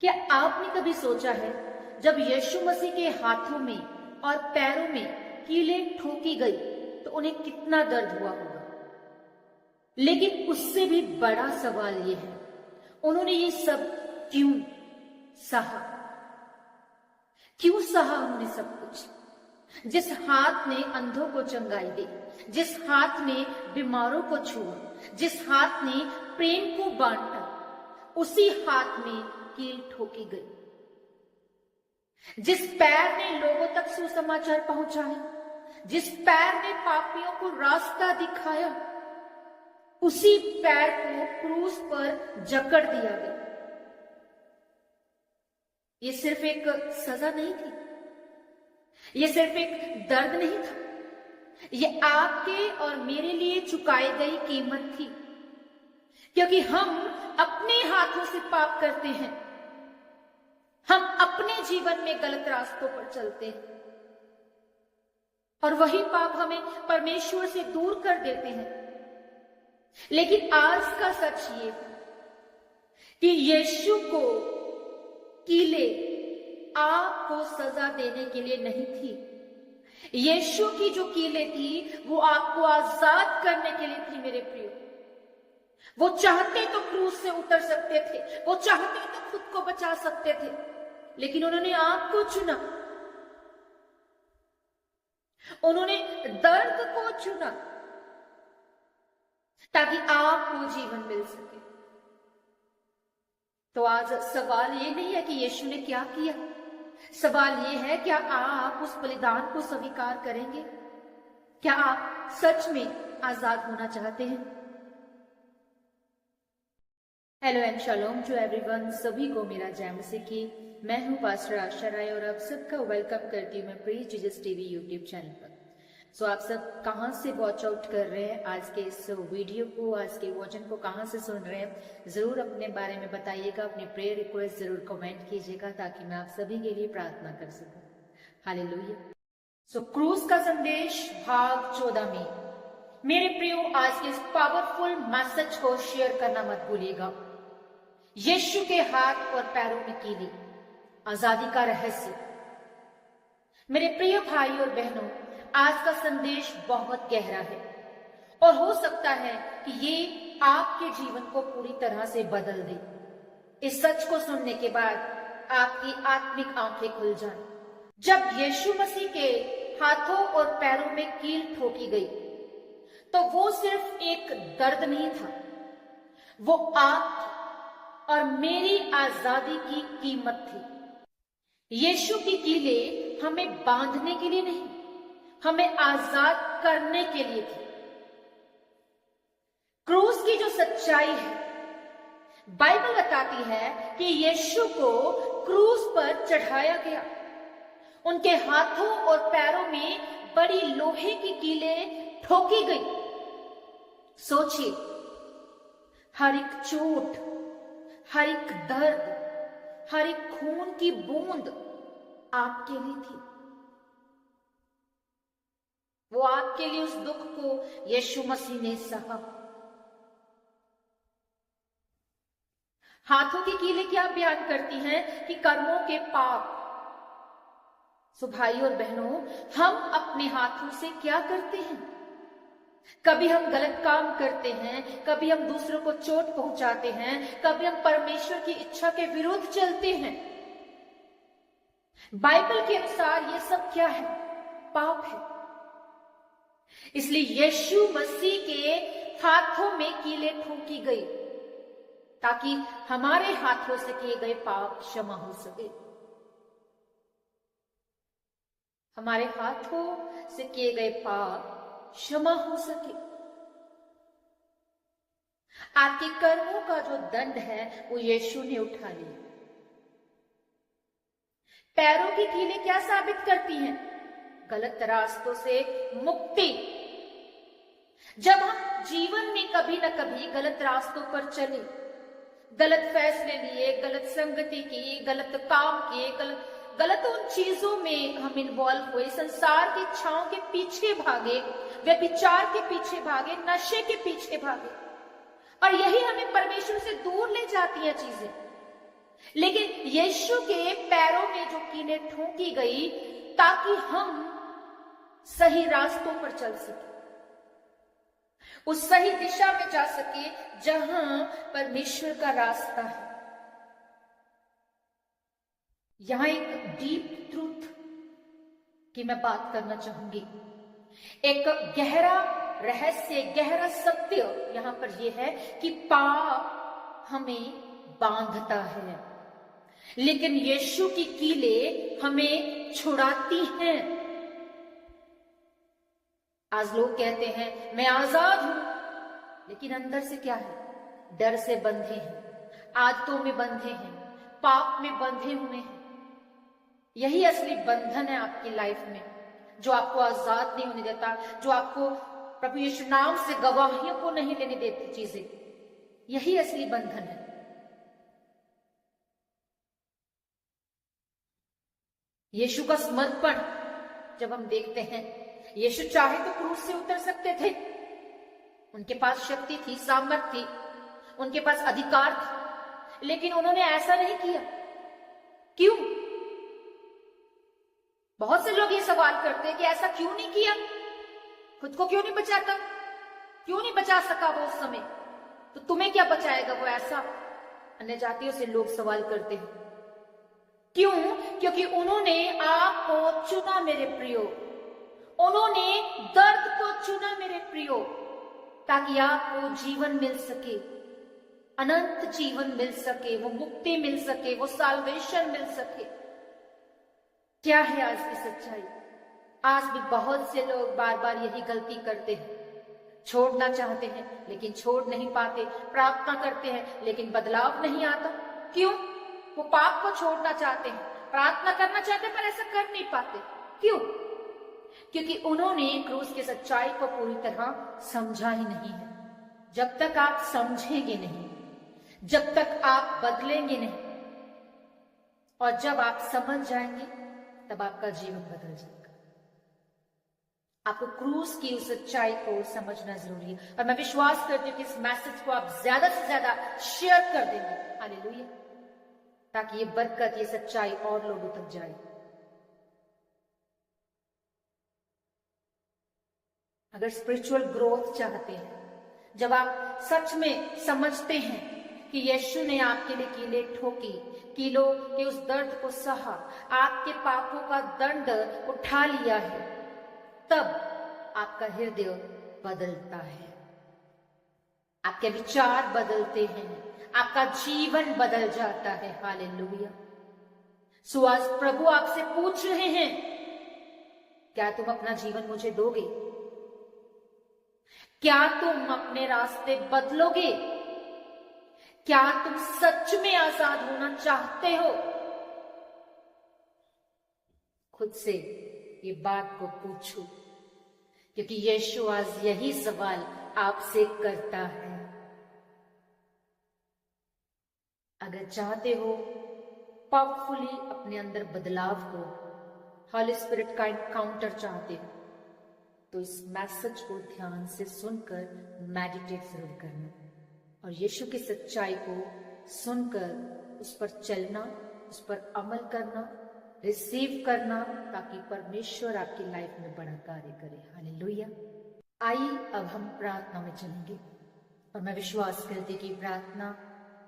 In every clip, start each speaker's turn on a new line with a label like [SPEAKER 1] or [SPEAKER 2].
[SPEAKER 1] क्या आपने कभी सोचा है जब यीशु मसीह के हाथों में और पैरों में कीलें ठोकी गई तो उन्हें कितना दर्द हुआ होगा। लेकिन उससे भी बड़ा सवाल यह है, उन्होंने ये सब क्यों सहा? क्यों सहा उन्होंने सब कुछ? जिस हाथ ने अंधों को चंगाई दी, जिस हाथ ने बीमारों को छुआ, जिस हाथ ने प्रेम को बांटा, उसी हाथ में कील ठोकी गई। जिस पैर ने लोगों तक सुसमाचार पहुंचाया, जिस पैर ने पापियों को रास्ता दिखाया, उसी पैर को क्रूस पर जकड़ दिया गया। ये सिर्फ एक सजा नहीं थी, ये सिर्फ एक दर्द नहीं था, ये आपके और मेरे लिए चुकाई गई कीमत थी। क्योंकि हम अपने हाथों से पाप करते हैं, हम अपने जीवन में गलत रास्तों पर चलते हैं और वही पाप हमें परमेश्वर से दूर कर देते हैं। लेकिन आज का सच ये है कि यीशु को कीले आपको सजा देने के लिए नहीं थी। यीशु की जो कीले थी वो आपको आजाद करने के लिए थी। मेरे प्रियो, वो चाहते तो क्रूस से उतर सकते थे, वो चाहते तो खुद को बचा सकते थे, लेकिन उन्होंने आपको चुना, उन्होंने दर्द को चुना ताकि आपको जीवन मिल सके। तो आज सवाल ये नहीं है कि यीशु ने क्या किया, सवाल ये है क्या आप उस बलिदान को स्वीकार करेंगे? क्या आप सच में आजाद होना चाहते हैं? Hello and shalom to everyone, सभी को मेरा जय मसीह की। मैं हूं पास्टर आशा राय और आप सबका वेलकम करती हूं मैं praise Jesus TV YouTube channel पर। सो आप सब कहां से वॉच आउट कर रहे हैं आज के इस वीडियो को, आज के वचन को कहां से सुन रहे हैं, जरूर अपने बारे में बताइएगा, अपनी प्रेयर रिक्वेस्ट जरूर कमेंट कीजिएगा ताकि मैं आप सभी के लिए प्रार्थना कर सकूं। हालेलुया। सो क्रूस का संदेश भाग 14 में मेरे प्रियो आज के इस पावरफुल मैसेज को शेयर करना मत भूलिएगा। यीशु के हाथ और पैरों में कीली, आजादी का रहस्य। मेरे प्रिय भाई और बहनों, आज का संदेश बहुत गहरा है और हो सकता है कि ये आपके जीवन को पूरी तरह से बदल दे। इस सच को सुनने के बाद आपकी आत्मिक आंखें खुल जाएं। जब यीशु मसीह के हाथों और पैरों में कील ठोकी गई तो वो सिर्फ एक दर्द नहीं था, वो आप और मेरी आजादी की कीमत थी। यीशु की कीलें हमें बांधने के लिए नहीं, हमें आजाद करने के लिए थी। क्रूस की जो सच्चाई है, बाइबल बताती है कि यीशु को क्रूस पर चढ़ाया गया। उनके हाथों और पैरों में बड़ी लोहे की कीलें ठोकी गई। सोचिए, हर एक चोट, हर एक दर्द, हर एक खून की बूंद आपके लिए थी। वो आपके लिए उस दुख को यीशु मसीह ने सहा। हाथों की कीलें क्या बयान करती हैं कि कर्मों के पाप। सो भाई और बहनों, हम अपने हाथों से क्या करते हैं? कभी हम गलत काम करते हैं, कभी हम दूसरों को चोट पहुंचाते हैं, कभी हम परमेश्वर की इच्छा के विरुद्ध चलते हैं। बाइबल के अनुसार ये सब क्या है? पाप है। इसलिए यीशु मसीह के हाथों में कीलें ठोकी गई ताकि हमारे हाथों से किए गए पाप क्षमा हो सके। हमारे हाथों से किए गए पाप क्षमा हो सके। आपके कर्मों का जो दंड है वो यीशु ने उठा लिया। पैरों की कीलें क्या साबित करती हैं? गलत रास्तों से मुक्ति। जब हम जीवन में कभी न कभी गलत रास्तों पर चले, गलत फैसले लिए, गलत संगति की, गलत काम किए, गलत उन चीजों में हम इन्वॉल्व हुए, संसार की इच्छाओं के पीछे भागे, व्यभिचार के पीछे भागे, नशे के पीछे भागे और यही हमें परमेश्वर से दूर ले जाती है चीजें। लेकिन यीशु के पैरों में जो कीलें ठोंकी गई ताकि हम सही रास्तों पर चल सके, उस सही दिशा में जा सके जहां परमेश्वर का रास्ता है। यहां एक डीप ट्रूथ की मैं बात करना चाहूंगी। एक गहरा रहस्य, गहरा सत्य यहां पर यह है कि पाप हमें बांधता है, लेकिन यीशु की कीलें हमें छुड़ाती हैं। आज लोग कहते हैं मैं आजाद हूं, लेकिन अंदर से क्या है? डर से बंधे हैं, आदतों में बंधे हैं, पाप में बंधे हुए हैं। यही असली बंधन है आपकी लाइफ में, जो आपको आजाद नहीं होने देता, जो आपको प्रभु यीशु नाम से गवाहियों को नहीं लेने देती चीजें। यही असली बंधन है। यीशु का समर्पण जब हम देखते हैं, यीशु चाहे तो क्रूस से उतर सकते थे, उनके पास शक्ति थी, सामर्थ थी, उनके पास अधिकार था, लेकिन उन्होंने ऐसा नहीं किया। क्यों? बहुत से लोग ये सवाल करते हैं कि ऐसा क्यों नहीं किया, खुद को क्यों नहीं बचाता, क्यों नहीं बचा सका वो उस समय, तो तुम्हें क्या बचाएगा वो? ऐसा अन्य जातियों से लोग सवाल करते हैं। क्यों? क्योंकि उन्होंने आपको चुना मेरे प्रियो, उन्होंने दर्द को चुना मेरे प्रियो, ताकि आपको जीवन मिल सके, अनंत जीवन मिल सके, वो मुक्ति मिल सके, वो साल्वेशन मिल सके। क्या है आज की सच्चाई? आज भी बहुत से लोग बार बार यही गलती करते हैं, छोड़ना चाहते हैं लेकिन छोड़ नहीं पाते, प्रार्थना करते हैं लेकिन बदलाव नहीं आता। क्यों? वो पाप को छोड़ना चाहते हैं, प्रार्थना करना चाहते हैं, पर ऐसा कर नहीं पाते। क्यों? क्योंकि उन्होंने क्रूस की सच्चाई को पूरी तरह समझा ही नहीं है। जब तक आप समझेंगे नहीं, जब तक आप बदलेंगे नहीं, और जब आप समझ जाएंगे तब आपका जीवन बदल जाएगा। आपको क्रूस की उस सच्चाई को समझना जरूरी है, और मैं विश्वास करती हूँ कि इस मैसेज को आप ज्यादा से ज्यादा शेयर कर देंगे, हालेलुया, ताकि ये बरकत, ये सच्चाई और लोगों तक जाए। अगर स्पिरिचुअल ग्रोथ चाहते हैं, जब आप सच में समझते हैं कि यीशु ने आपके लिए कीलें ठोकी, कीलों के उस दर्द को सहा, आपके पापों का दंड उठा लिया है, तब आपका हृदय बदलता है, आपके विचार बदलते हैं, आपका जीवन बदल जाता है। हालेलुया। सो आज प्रभु आपसे पूछ रहे हैं, क्या तुम अपना जीवन मुझे दोगे? क्या तुम अपने रास्ते बदलोगे? क्या तुम सच में आजाद होना चाहते हो? खुद से ये बात को पूछो, क्योंकि यीशु आज यही सवाल आपसे करता है। अगर चाहते हो पावरफुली अपने अंदर बदलाव को, हॉली स्पिरिट का एनकाउंटर चाहते हो, तो इस मैसेज को ध्यान से सुनकर मेडिटेट जरूर करना, और यीशु की सच्चाई को सुनकर उस पर चलना, उस पर अमल करना, रिसीव करना, ताकि परमेश्वर आपकी लाइफ में बड़ा कार्य करे। हालेलुया। आइए अब हम प्रार्थना में चलेंगे, और मैं विश्वास करती कि प्रार्थना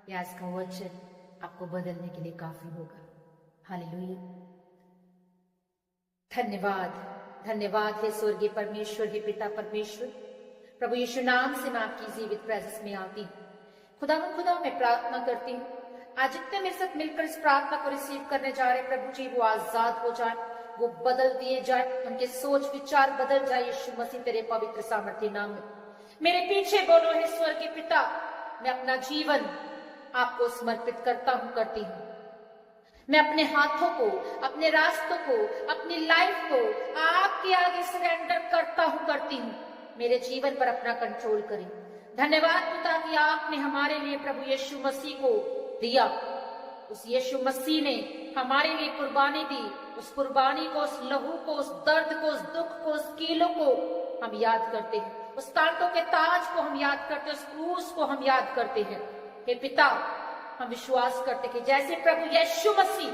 [SPEAKER 1] या इसका वचन आपको बदलने के लिए काफी होगा। हालेलुया। धन्यवाद, धन्यवाद है स्वर्गीय परमेश्वर, हे पिता परमेश्वर, प्रभु यीशु नाम से मैं आपकी जीवित प्रेजेंस में आती हूँ। खुदा मैं प्रार्थना करती हूँ, आज जितने मेरे साथ मिलकर इस प्रार्थना को रिसीव करने जा रहे प्रभु जी, वो आजाद हो जाए, वो बदल दिए जाए, उनके सोच विचार बदल जाए यीशु मसीह तेरे पवित्र सामर्थ्य नाम में। मेरे पीछे बोलो हे स्वर्गीय पिता, मैं अपना जीवन आपको समर्पित करता हूँ, करती हूँ। मैं अपने हाथों को, अपने रास्तों को, अपनी लाइफ को आपके आगे सरेंडर करता हूँ, करती हूँ। मेरे जीवन पर अपना कंट्रोल करें। धन्यवाद पिता कि आपने हमारे लिए प्रभु यीशु मसीह को दिया, उस यीशु मसीह ने हमारे लिए कुर्बानी दी। उस कुर्बानी को, उस लहू को, उस दर्द को, उस दुख को, उस कीलों को हम याद करते हैं, उस तांतों के ताज को हम याद करते हैं, उस क्रूस को हम याद करते हैं। हे पिता, हम विश्वास करते कि जैसे प्रभु यीशु मसीह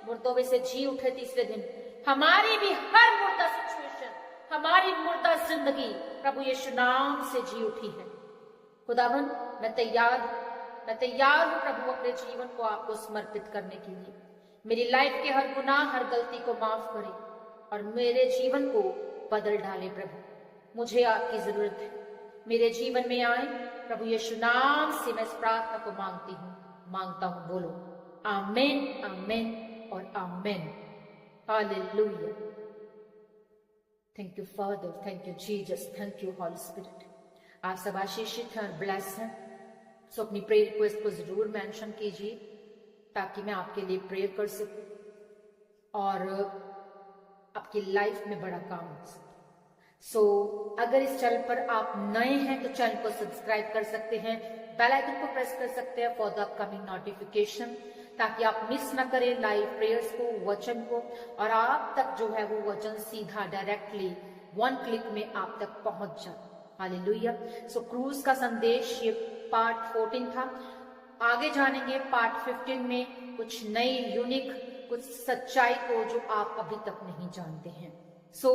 [SPEAKER 1] मुर्दों में से जी उठे तीसरे दिन, हमारी भी हर मुर्दा सिचुएशन, हमारी मुर्दा जिंदगी प्रभु यीशु नाम से जी उठी है। खुदावन मैं तैयार हूं प्रभु अपने जीवन को आपको समर्पित करने के लिए। मेरी लाइफ के हर गुनाह, हर गलती को माफ करे और मेरे जीवन को बदल डाले। प्रभु मुझे आपकी जरूरत है, मेरे जीवन में आए प्रभु यीशु नाम से मैं इस प्रार्थना को मांगता हूं। बोलो आमेन, आमेन और amen. Hallelujah. Thank you Father, thank you Jesus, thank you Holy Spirit. आप सब आशीषित हैं और ब्लेस हैं। सो अपनी प्रेयर रिक्वेस्ट को जरूर मेंशन कीजिए ताकि मैं आपके लिए प्रेयर कर सकूं और आपकी लाइफ में बड़ा काम हो सके। सो अगर इस चैनल पर आप नए हैं तो चैनल को सब्सक्राइब कर सकते हैं, बेल आइकन को प्रेस कर सकते हैं फॉर द अपकमिंग नोटिफिकेशन, ताकि आप मिस ना करें लाइव प्रेयर्स को, वचन को, और आप तक जो है वो वचन सीधा डायरेक्टली 1 क्लिक में आप तक पहुंच जाए। हालेलुया। सो क्रूज का संदेश ये पार्ट 14 था। आगे जानेंगे पार्ट 15 में कुछ नई यूनिक, कुछ सच्चाई को जो आप अभी तक नहीं जानते हैं। सो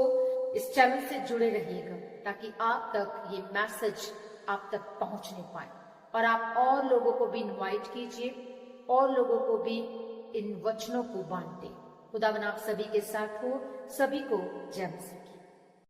[SPEAKER 1] इस चैनल से जुड़े रहिएगा ताकि आप तक ये मैसेज आप तक पहुंचने पाए और आप और लोगों को भी इनवाइट कीजिए और लोगों को भी इन वचनों को बांटे। खुदावन आप सभी के साथ हो। सभी को जय मसीह।